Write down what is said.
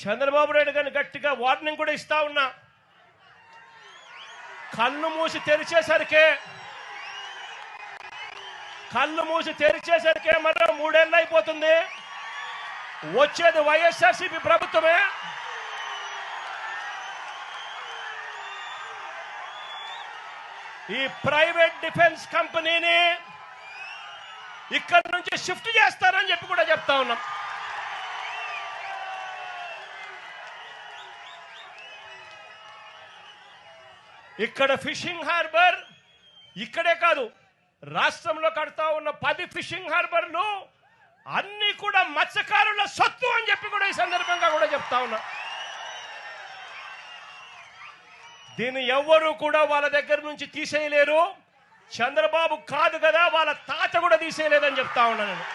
చంద్రబాబు నాయుడు గారిని గట్టిగా వార్నింగ్ కూడా ఇస్తా ఉన్నా. కళ్ళు మూసి తెరిచేసరికే మరో 3 ఏళ్ళు అయిపోతుంది. వచ్చేది వైఎస్ఆర్సీపీ ప్రభుత్వమే. ఈ ప్రైవేట్ డిఫెన్స్ కంపెనీని ఇక్కడి నుంచి షిఫ్ట్ చేస్తారని చెప్పి కూడా చెప్తా ఉన్నాం. ఇక్కడ ఫిషింగ్ హార్బర్ ఇక్కడే కాదు, రాష్ట్రంలో కడతా ఉన్న 10 ఫిషింగ్ హార్బర్లు అన్ని కూడా మత్స్యకారుల సొత్తు అని చెప్పి కూడా ఈ సందర్భంగా కూడా చెప్తా ఉన్నా. దీన్ని ఎవ్వరూ కూడా వాళ్ళ దగ్గర నుంచి తీసేయలేరు. చంద్రబాబు కాదు కదా, వాళ్ళ తాత కూడా తీసేయలేదని చెప్తా ఉన్నా నేను.